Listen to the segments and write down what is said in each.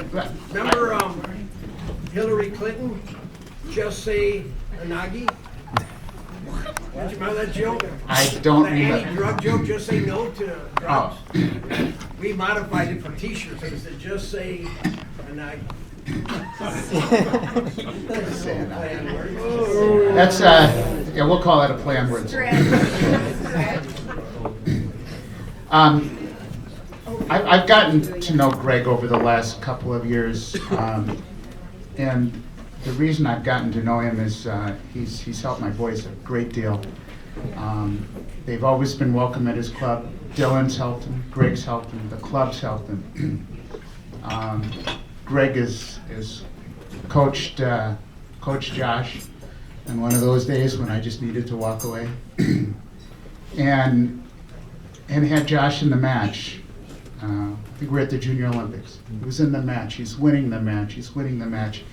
Remember Hillary Clinton? Just say Anagi? Don't you remember that joke? I don't The remember. anti-drug joke, just say no to drugs. Oh. We modified it for t-shirts, and it said just say Anagi. That's yeah, we'll call that a play on words. I've gotten to know Gregg over the last couple of years, and the reason I've gotten to know him is he's helped my boys a great deal. They've always been welcome at his club. Dylan's helped him, Gregg's helped him, the club's helped him. Gregg is coached Josh on one of those days when I just needed to walk away, and had Josh in the match. I think we're at the Junior Olympics. He was in the match. He's winning the match. He's winning the match.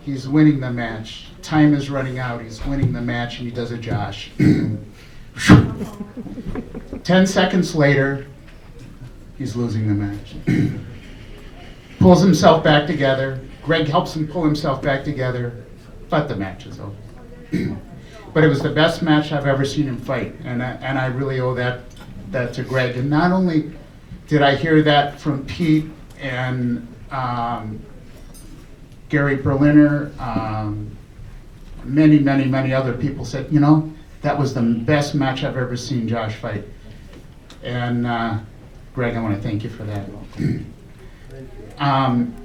He's winning the match. Time is running out. He's winning the match, and he does a Josh. 10 seconds later, he's losing the match. Pulls himself back together. Gregg helps him pull himself back together, but the match is over. But it was the best match I've ever seen him fight, and I really owe that to Gregg. And not only did I hear that from Pete and Gary Berliner, many other people said, that was the best match I've ever seen Josh fight. And Gregg, I want to thank you for that.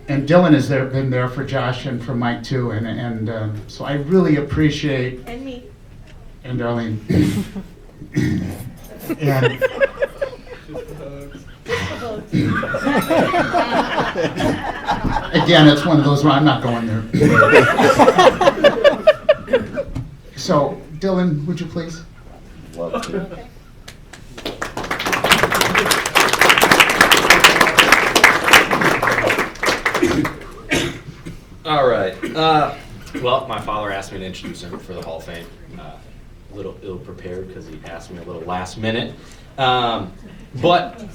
And Dylan has been there for Josh and for Mike too, and so I really appreciate. And me. And Darlene. And again, it's one of those where I'm not going there. So, Dylan, would you please? Love to. All right. Well, my father asked me to introduce him for the Hall of Fame. A little ill-prepared because he asked me a little last minute. But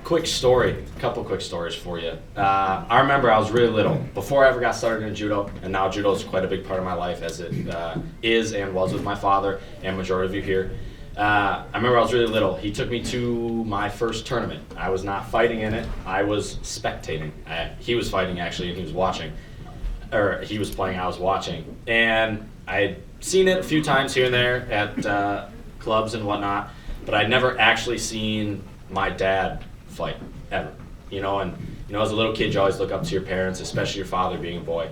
quick story, a couple quick stories for you. I remember I was really little, before I ever got started in judo, and now judo is quite a big part of my life, as it is and was with my father and majority of you here. I remember I was really little. He took me to my first tournament. I was not fighting in it. I was spectating. He was fighting, actually, and he was watching. Or he was playing, I was watching. And I had seen it a few times here and there at clubs and whatnot, but I'd never actually seen my dad fight, ever. And as a little kid, you always look up to your parents, especially your father being a boy.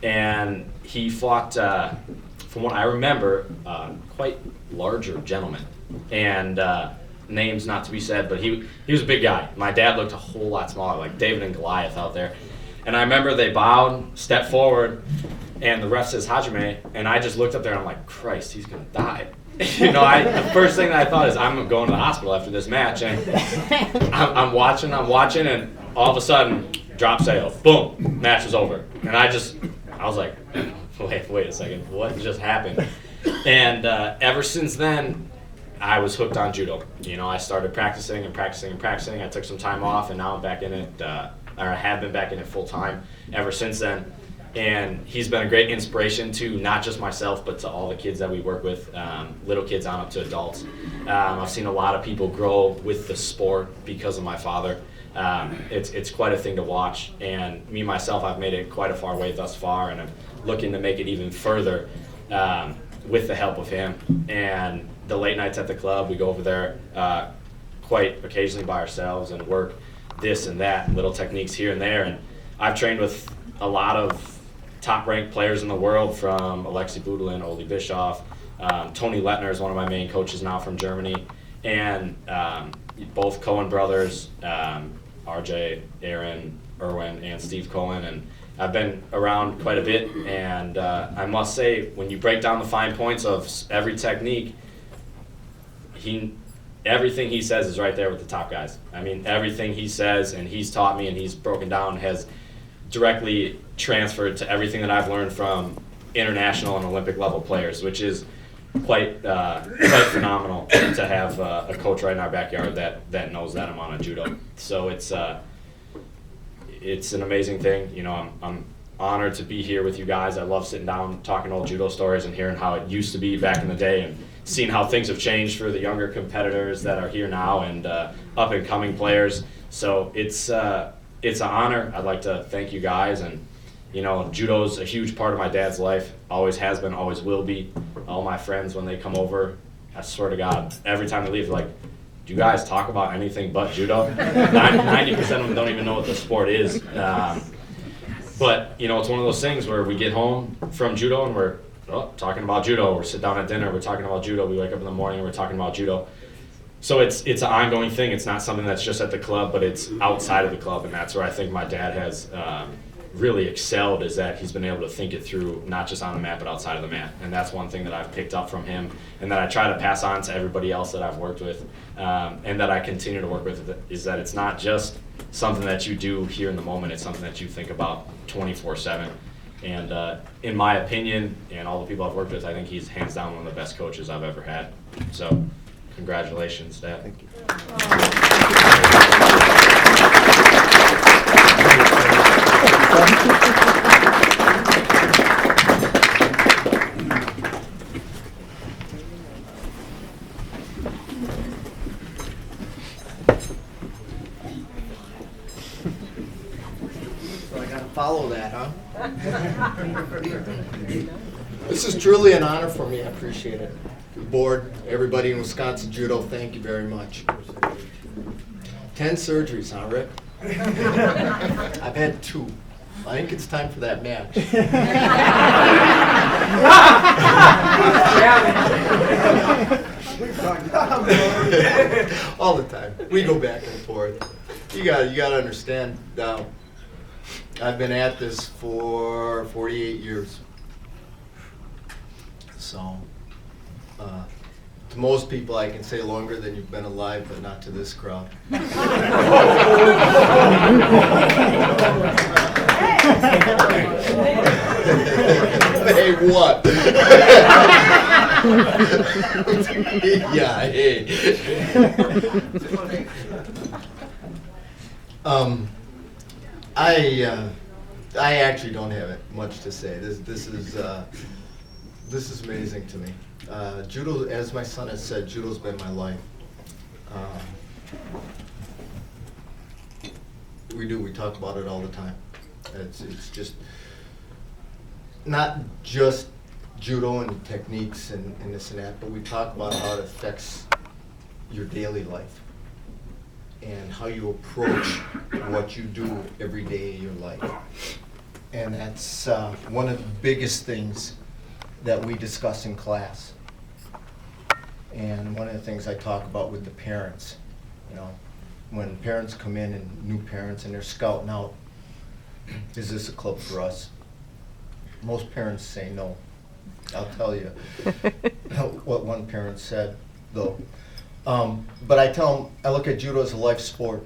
And he fought, from what I remember, quite larger gentleman. And names not to be said, but he was a big guy. My dad looked a whole lot smaller, like David and Goliath out there. And I remember they bowed, stepped forward, and the ref says, Hajime, and I just looked up there and I'm like, Christ, he's gonna die. The first thing that I thought is, I'm going to the hospital after this match. And I'm watching, and all of a sudden, drop sale, boom, match is over. And I was like, wait a second, what just happened? And ever since then, I was hooked on judo. I started practicing. I took some time off, and now I'm back in it, or I have been back in it full time ever since then. And he's been a great inspiration to not just myself, but to all the kids that we work with, little kids on up to adults. I've seen a lot of people grow with the sport because of my father. It's quite a thing to watch, and me myself, I've made it quite a far way thus far, and I'm looking to make it even further with the help of him. And the late nights at the club, we go over there quite occasionally by ourselves and work this and that, little techniques here and there. And I've trained with a lot of top-ranked players in the world, from Alexei Budulin, Oli Bischoff. Tony Lettner is one of my main coaches now from Germany. And both Cohen brothers, RJ, Aaron, Erwin, and Steve Cohen. And I've been around quite a bit. And I must say, when you break down the fine points of every technique, everything he says is right there with the top guys. I mean, everything he says and he's taught me and he's broken down has directly transferred to everything that I've learned from international and Olympic level players, which is quite phenomenal to have a coach right in our backyard that knows that amount of judo. So it's it's an amazing thing. You know, I'm honored to be here with you guys. I love sitting down, talking old judo stories and hearing how it used to be back in the day and seeing how things have changed for the younger competitors that are here now and up and coming players. So it's an honor. I'd like to thank you guys. And you know, judo's a huge part of my dad's life. Always has been, always will be. All my friends, when they come over, I swear to God, every time they leave, they're like, do you guys talk about anything but judo? 90% of them don't even know what the sport is. But, you know, it's one of those things where we get home from judo and we're talking about judo. We sit down at dinner, we're talking about judo. We wake up in the morning and we're talking about judo. So it's an ongoing thing. It's not something that's just at the club, but it's outside of the club. And that's where I think my dad has really excelled, is that he's been able to think it through, not just on the mat, but outside of the mat. And that's one thing that I've picked up from him and that I try to pass on to everybody else that I've worked with and that I continue to work with, is that it's not just something that you do here in the moment. It's something that you think about 24/7. And in my opinion, and all the people I've worked with, I think he's hands down one of the best coaches I've ever had. So congratulations, Dad. Thank you. So I gotta follow that, huh? This is truly an honor for me. I appreciate it. The board, everybody in Wisconsin Judo, thank you very much. 10 surgeries, huh, Rick? I've had 2. I think it's time for that match. All the time. We go back and forth. You gotta understand. I've been at this for 48 years. So, to most people, I can say longer than you've been alive, but not to this crowd. Hey, what? Yeah, hey. I actually don't have much to say. This is amazing to me. Judo, as my son has said, judo's been my life. We talk about it all the time. It's just not just judo and techniques and this and that, but we talk about how it affects your daily life and how you approach what you do every day of your life. And that's one of the biggest things that we discuss in class. And one of the things I talk about with the parents, you know, when parents come in and new parents and they're scouting out, is this a club for us? Most parents say no. I'll tell you what one parent said, though. But I tell them, I look at judo as a life sport.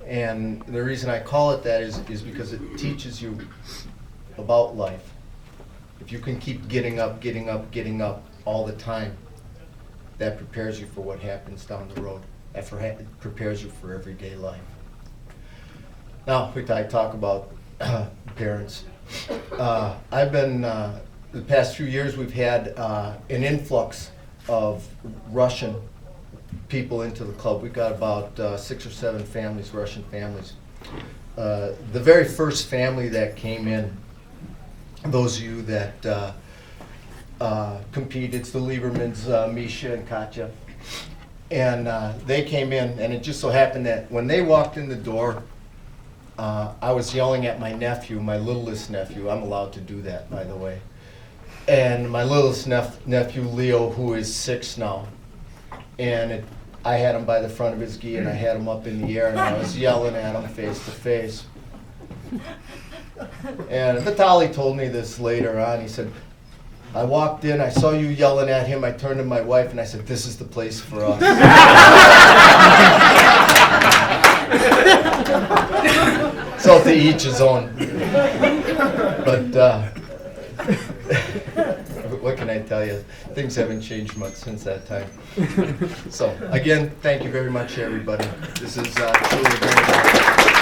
And the reason I call it that is because it teaches you about life. If you can keep getting up all the time, that prepares you for what happens down the road. That prepares you for everyday life. Now, I talk about parents. I've been, the past few years, we've had an influx of Russian people into the club. We've got about 6 or 7 families, Russian families. The very first family that came in, those of you that compete, it's the Liebermans, Misha and Katya. And they came in, and it just so happened that when they walked in the door, I was yelling at my nephew, my littlest nephew. I'm allowed to do that, by the way. And my littlest nephew, Leo, who is 6 now. And I had him by the front of his gi, and I had him up in the air, and I was yelling at him face to face. And Vitaly told me this later on. He said, I walked in, I saw you yelling at him, I turned to my wife and I said, this is the place for us. So to each his own. But what can I tell you? Things haven't changed much since that time. So again, thank you very much, everybody. This is truly very